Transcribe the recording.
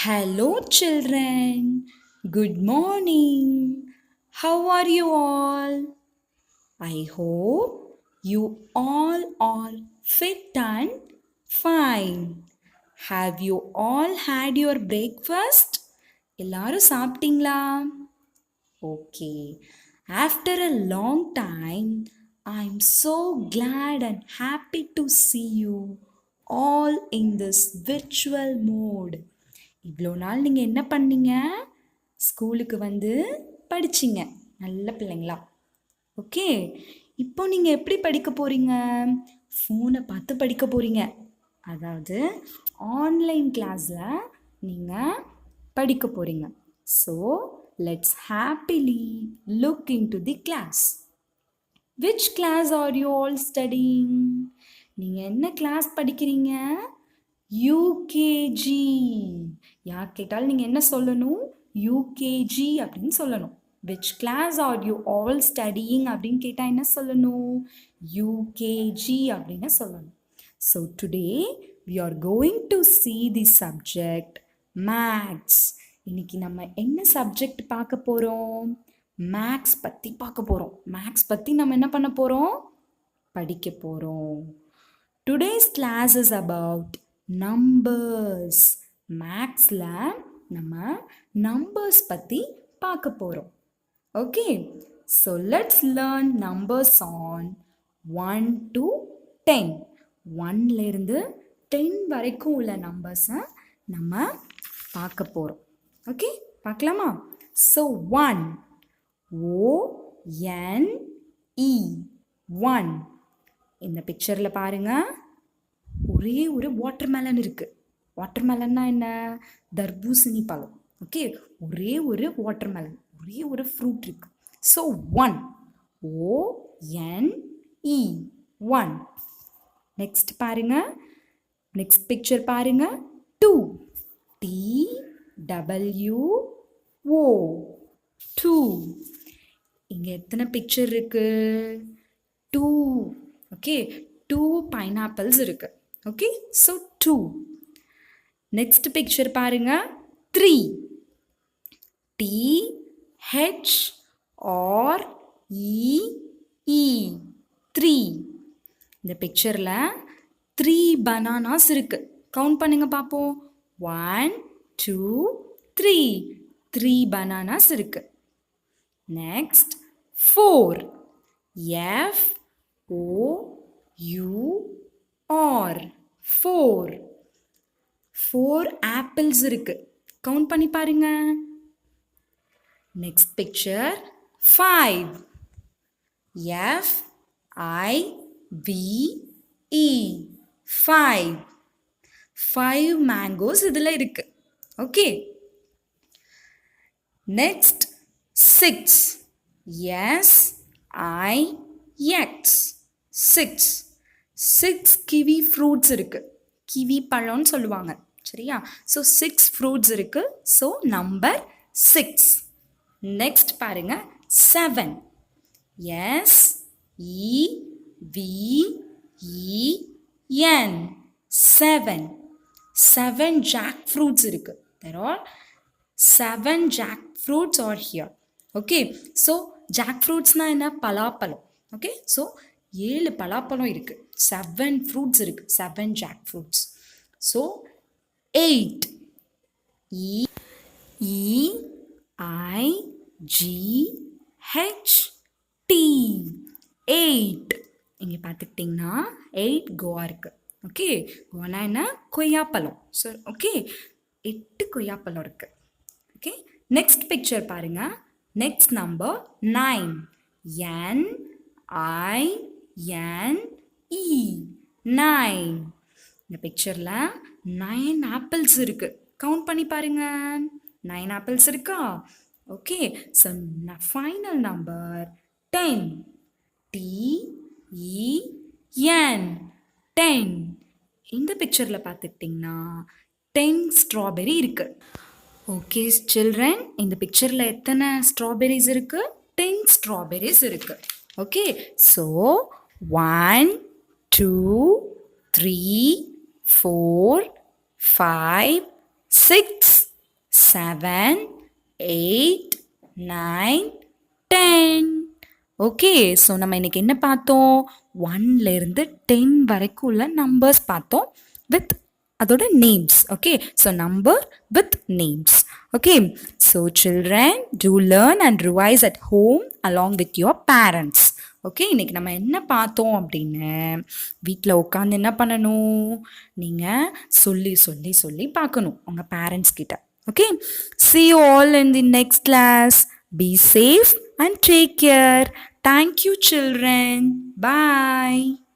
Hello, children. Good morning. How are you all? I hope you all are fit and fine. Have you all had your breakfast? எல்லாரும் சாப்பிட்டீங்களா? Okay. After a long time, I'm so glad and happy to see you all in this virtual mode. இவ்வளோ நாள் நீங்கள் என்ன பண்ணீங்க? ஸ்கூலுக்கு வந்து படிச்சிங்க. நல்ல பிள்ளைங்களா? ஓகே, இப்போ நீங்கள் எப்படி படிக்க போகிறீங்க? ஃபோனை பார்த்து படிக்க போகிறீங்க. அதாவது ஆன்லைன் கிளாஸில் நீங்கள் படிக்க போகிறீங்க. So let's happily look into the class. Which class are you all studying? நீங்கள் என்ன கிளாஸ் படிக்கிறீங்க? யூகேஜி. யார் கேட்டாலும் நீங்கள் என்ன சொல்லணும்? யூகேஜி அப்படின்னு சொல்லணும். Which class are you all studying அப்படின்னு கேட்டால் என்ன சொல்லணும்? யூகேஜி அப்படின்னு சொல்லணும். So today we are going to see the subject maths. இன்னைக்கு நம்ம என்ன சப்ஜெக்ட் பார்க்க போகிறோம்? மேக்ஸ் பற்றி பார்க்க போகிறோம். மேக்ஸ் பற்றி நம்ம என்ன பண்ண போகிறோம்? படிக்க போகிறோம். Today's class is about numbers. மேக்ஸில் நம்ம நம்பர்ஸ் பற்றி பார்க்க போகிறோம். Okay, so let's learn numbers on 1 to 10. 1லேருந்து 10 வரைக்கும் உள்ள நம்பர்ஸை நம்ம பார்க்க போகிறோம். ஓகே, பார்க்கலாமா? So 1, O-N-E, 1. இந்த பிக்சரில் பாருங்கள், ஒரே ஒரு வாட்டர்மெலன் இருக்குது. வாட்டர்மெலன்னா என்ன? தர்பூசணி பழம். ஓகே, ஒரே ஒரு வாட்டர்மெலன், ஒரே ஒரு ஃப்ரூட் இருக்குது. So 1, O-N-E, 1. நெக்ஸ்ட் பாருங்க, நெக்ஸ்ட் பிக்சர் பாருங்க, 2, T-W-O, 2. இங்கே எத்தனை பிக்சர் இருக்கு? 2. ஓகே, 2 பைனாப்பிள்ஸ் இருக்கு. Okay, so 2. நெக்ஸ்ட் பிக்சர் பாருங்க, 3, T-H-R-E-E, 3. இந்த பிக்சரில் 3 பனானாஸ் இருக்கு. கவுண்ட் பண்ணுங்க பார்ப்போம். 1, 2, 3. 3 பனானாஸ் இருக்கு. Next 4, F-O-U-R, 4. 4 ஆப்பிள்ஸ் இருக்கு. கவுண்ட் பண்ணி பாருங்க. Next picture 5, F-I-V-E, 5. 5 மேங்கோஸ் இதில் இருக்கு. Okay, next 6, S-I-X, 6. 6 kiwi fruits இருக்கு. கிவி பழம்னு சொல்லுவாங்க, சரியா? ஸோ 6 ஃப்ரூட்ஸ் இருக்கு. So number 6. நெக்ஸ்ட் பாருங்க, 7, S-E-V-E-N, 7. 7 ஜாக் ஃப்ரூட்ஸ் இருக்கு. There are 7 jack fruits are here. Okay, so jack fruitsனா என்ன? பலாப்பழம். ஓகே, ஸோ 7 பலாப்பழம் இருக்கு. 7 ஃப்ரூட்ஸ் இருக்கு. 7 jack fruits. So 8, E-I-G-H-T, 8. இங்கே பார்த்துக்கிட்டிங்கன்னா 8 கோவா இருக்கு. ஓகே, கோவானா என்ன? கொய்யாப்பழம். ஸோ ஓகே, 8 கொய்யாப்பழம் இருக்கு. ஓகே, நெக்ஸ்ட் பிக்சர் பாருங்க. Next number 9, N-I-N-E, 9. இந்த பிக்சரில் 9 ஆப்பிள்ஸ் இருக்கு. கவுண்ட் பண்ணி பாருங்க. 9 ஆப்பிள்ஸ் இருக்கா? Okay, so final number 10, T-E-N, 10. இந்த பிக்சரில் பார்த்துக்கிட்டிங்கன்னா 10 ஸ்ட்ராபெரி இருக்கு. ஓகே சில்ட்ரன், இந்த பிக்சரில் எத்தனை ஸ்ட்ராபெரிஸ் இருக்கு? 10 ஸ்ட்ராபெரிஸ் இருக்கு. Okay, so 1, 2, 3, 4, 5, 6, 7, 8, 9, 10. ஓகே, ஸோ நம்ம இன்னைக்கு என்ன பார்த்தோம்? 1லேருந்து 10 வரைக்கும் உள்ள நம்பர்ஸ் பார்த்தோம் வித் அதோட names. Okay, so number with names. Okay, so children to learn and revise at home along with your parents. Okay, இன்னைக்கு நம்ம என்ன பார்த்தோம் அப்படின்னு வீட்டில் உட்காந்து என்ன பண்ணணும்? நீங்கள் சொல்லி சொல்லி சொல்லி பார்க்கணும் உங்கள் பேரண்ட்ஸ் கிட்ட. Okay, see you all in the next class. Be safe and take care. Thank you, children. Bye.